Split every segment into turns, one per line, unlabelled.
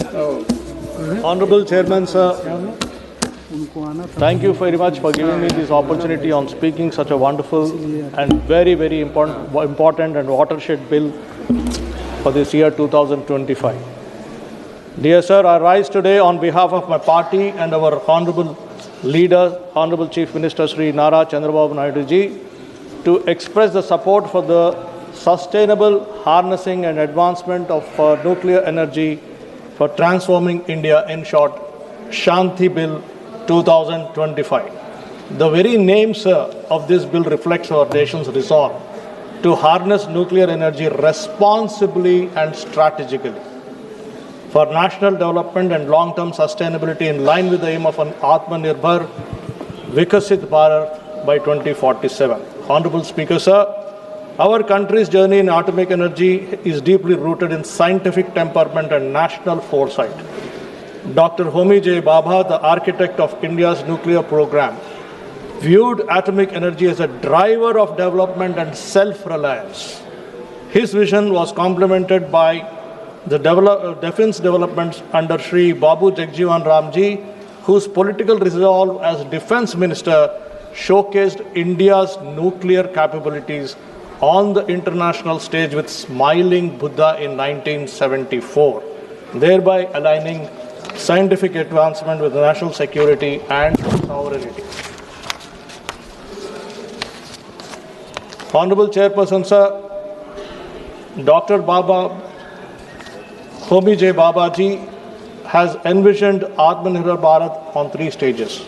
Honorable Chairman, sir, thank you very much for giving me this opportunity on speaking such a wonderful and very, very important and watershed bill for this year 2025. Dear sir, I rise today on behalf of my party and our honorable leader, Honorable Chief Minister Sri Nara Chandrababu Naidu ji, to express the support for the sustainable harnessing and advancement of nuclear energy for transforming India, in short, Shanti Bill 2025. The very name, sir, of this bill reflects our nation's resolve to harness nuclear energy responsibly and strategically for national development and long-term sustainability in line with the aim of an Atmanirbhar Vikasit Bharat by 2047. Honorable Speaker, sir, our country's journey in atomic energy is deeply rooted in scientific temperament and national foresight. Dr. Homi J. Bhabha, the architect of India's nuclear program, viewed atomic energy as a driver of development and self-reliance. His vision was complemented by the defense developments under Sri Babu Jagjivan Ramji, whose political resolve as defense minister showcased India's nuclear capabilities on the international stage with Smiling Buddha in 1974, thereby aligning scientific advancement with national security and sovereignty. Honorable Chairperson, sir, Dr. Homi J. Babaji has envisioned Atmanirbhar Bharat on 3 stages.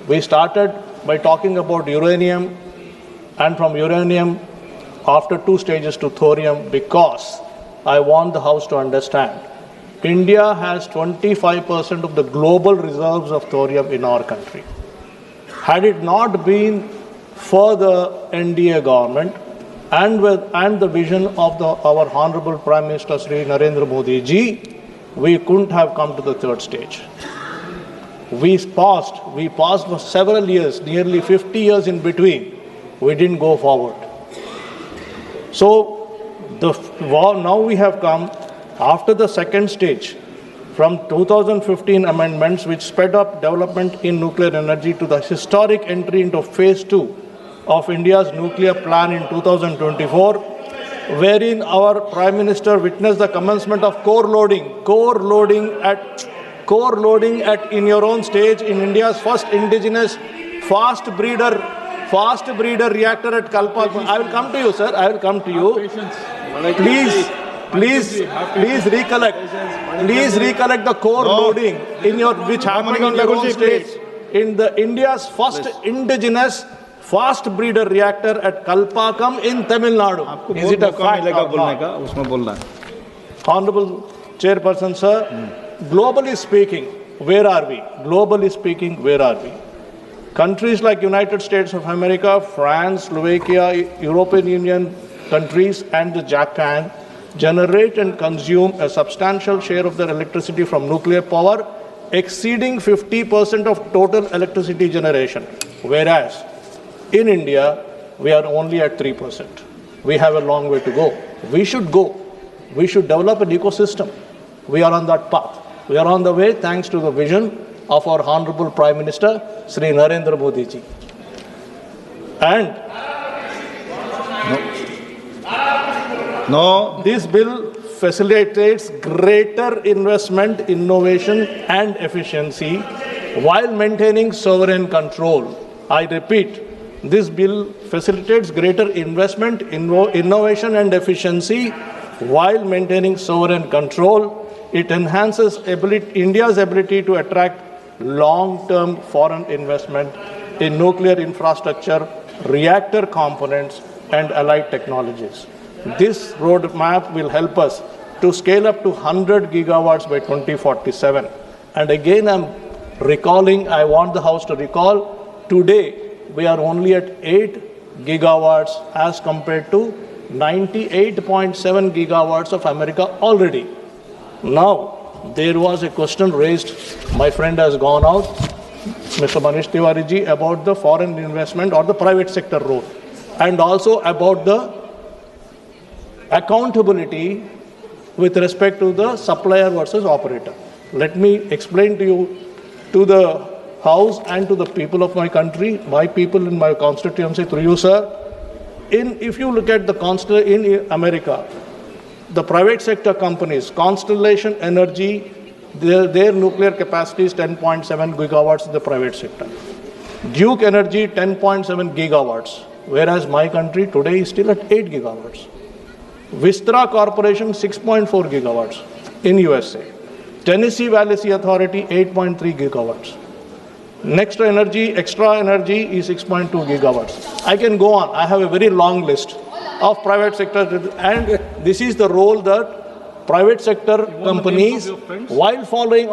We started by talking about uranium, and from uranium after 2 stages to thorium, because I want the House to understand India has 25% of the global reserves of thorium in our country. Had it not been for the NDA government and the vision of our Honorable Prime Minister Sri Narendra Modi ji, we couldn't have come to the 3rd stage. We paused for several years, nearly 50 years in between. We didn't go forward. So now we have come after the 2nd stage, from 2015 amendments which sped up development in nuclear energy to the historic entry into phase 2 of India's nuclear plan in 2024, wherein our Prime Minister witnessed the commencement of core loading at in your own stage in India's first indigenous fast breeder reactor at Kalpakam. I will come to you, sir. I will come to you. Please recollect the core loading which happened in your own stage in the India's first indigenous fast breeder reactor at Kalpakam in Tamil Nadu. Is it a fact? Honorable Chairperson, sir, globally speaking, where are we? Countries like United States of America, France, Slovakia, European Union countries, and Japan generate and consume a substantial share of their electricity from nuclear power, exceeding 50% of total electricity generation. Whereas in India, we are only at 3%. We have a long way to go. We should develop an ecosystem. We are on that path. We are on the way thanks to the vision of our Honorable Prime Minister, Sri Narendra Modi ji. And this bill facilitates greater investment, innovation and efficiency while maintaining sovereign control. I repeat, this bill facilitates greater investment, innovation and efficiency while maintaining sovereign control. It enhances India's ability to attract long-term foreign investment in nuclear infrastructure, reactor components, and allied technologies. This roadmap will help us to scale up to 100 gigawatts by 2047. And again, I want the House to recall, today we are only at 8 gigawatts as compared to 98.7 gigawatts of America already. Now, there was a question raised, my friend has gone out, Mr. Manish Tiwari ji, about the foreign investment or the private sector role, and also about the accountability with respect to the supplier versus operator. Let me explain to you, to the House and to the people of my country, my people in my constituency, through you, sir. If you look at in America, the private sector companies, Constellation Energy, their nuclear capacity is 10.7 gigawatts in the private sector. Duke Energy, 10.7 gigawatts, whereas my country today is still at 8 gigawatts. Vistra Corporation, 6.4 gigawatts in USA. Tennessee Valley Authority, 8.3 gigawatts. Extra energy is 6.2 gigawatts. I can go on. I have a very long list of private sector, and this is the role that private sector companies, while following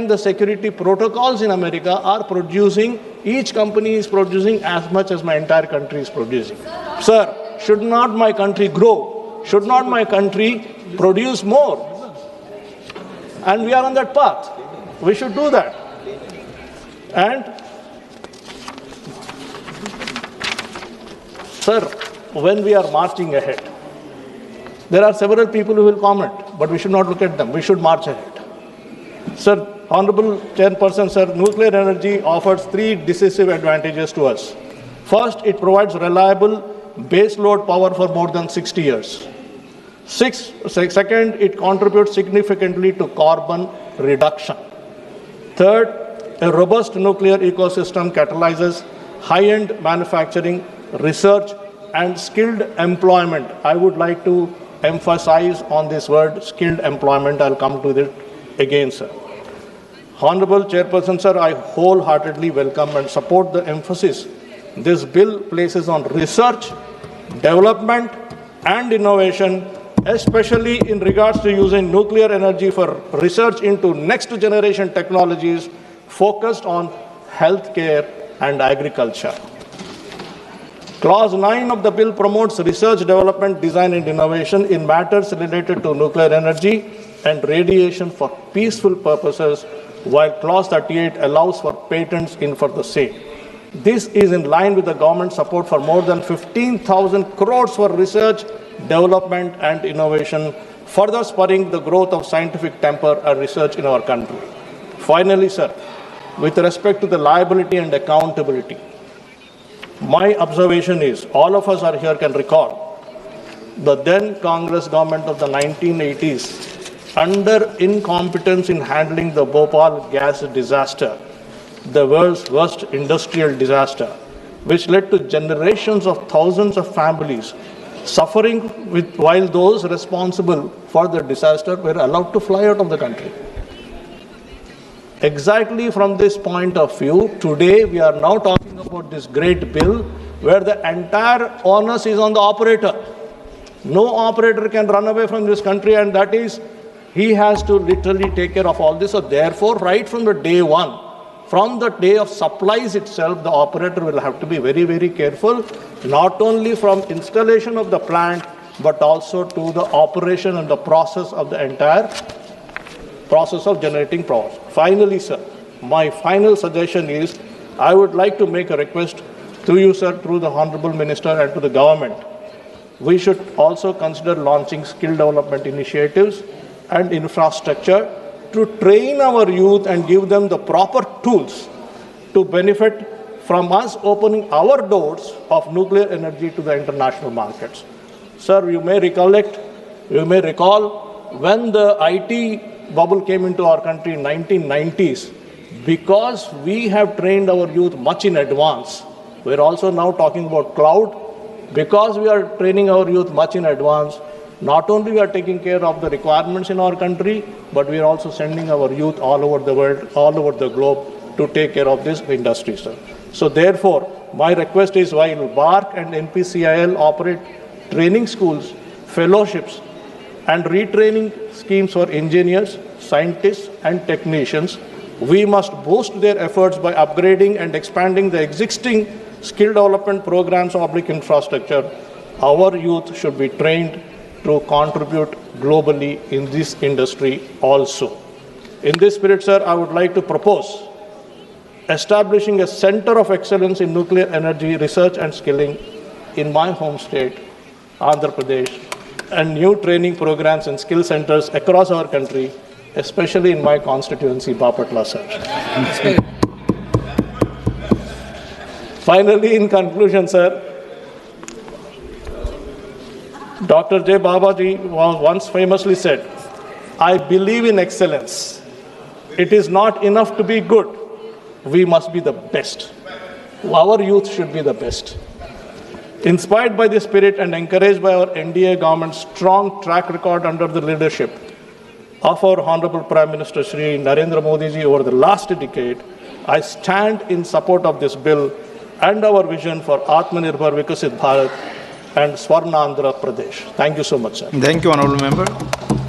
the security protocols in America, are producing. Each company is producing as much as my entire country is producing. Sir, should not my country grow? Should not my country produce more? And we are on that path. We should do that. And sir, when we are marching ahead, there are several people who will comment, but we should not look at them. We should march ahead. Sir, Honorable Chairperson, sir, nuclear energy offers three decisive advantages to us. First, it provides reliable baseload power for more than 60 years. Second, it contributes significantly to carbon reduction. Third, a robust nuclear ecosystem catalyzes high-end manufacturing, research, and skilled employment. I would like to emphasize on this word, skilled employment. I'll come to it again, sir. Honorable Chairperson, sir, I wholeheartedly welcome and support the emphasis this bill places on research, development, and innovation, especially in regards to using nuclear energy for research into next generation technologies focused on healthcare and agriculture. Clause 9 of the bill promotes research, development, design, and innovation in matters related to nuclear energy and radiation for peaceful purposes, while Clause 38 allows for patents in for the same. This is in line with the government support for more than 15,000 crores for research, development, and innovation, further spurring the growth of scientific temper and research in our country. Finally, sir, with respect to the liability and accountability, my observation is, all of us are here can recall, the then Congress government of the 1980s, under incompetence in handling the Bhopal gas disaster, the world's worst industrial disaster, which led to generations of thousands of families suffering while those responsible for the disaster were allowed to fly out of the country. Exactly from this point of view, today we are now talking about this great bill where the entire onus is on the operator. No operator can run away from this country, and that is, he has to literally take care of all this. So therefore, right from the day one, from the day of supplies itself, the operator will have to be very, very careful, not only from installation of the plant, but also to the operation and the process of the entire process of generating power. Finally, sir, my final suggestion is, I would like to make a request to you, sir, through the Honorable Minister and to the government. We should also consider launching skill development initiatives and infrastructure to train our youth and give them the proper tools to benefit from us opening our doors of nuclear energy to the international markets. Sir, you may recall when the IT bubble came into our country in 1990s, because we have trained our youth much in advance. We're also now talking about cloud. Because we are training our youth much in advance, not only we are taking care of the requirements in our country, but we are also sending our youth all over the world, all over the globe, to take care of this industry, sir. So therefore, my request is, while BARC and NPCIL operate training schools, fellowships, and retraining schemes for engineers, scientists, and technicians, we must boost their efforts by upgrading and expanding the existing skill development programs of public infrastructure. Our youth should be trained to contribute globally in this industry also. In this spirit, sir, I would like to propose establishing a center of excellence in nuclear energy research and skilling in my home state, Andhra Pradesh, and new training programs and skill centers across our country, especially in my constituency, Bapatla, sir. Finally, in conclusion, sir, Dr. J. Babaji once famously said, "I believe in excellence. It is not enough to be good. We must be the best. Our youth should be the best." Inspired by this spirit and encouraged by our NDA government's strong track record under the leadership of our Honorable Prime Minister Shri Narendra Modi ji over the last decade, I stand in support of this bill and our vision for Atmanirbhar Vikasit Bharat and Swarna Andhra Pradesh. Thank you so much, sir.
Thank you, Honorable Member.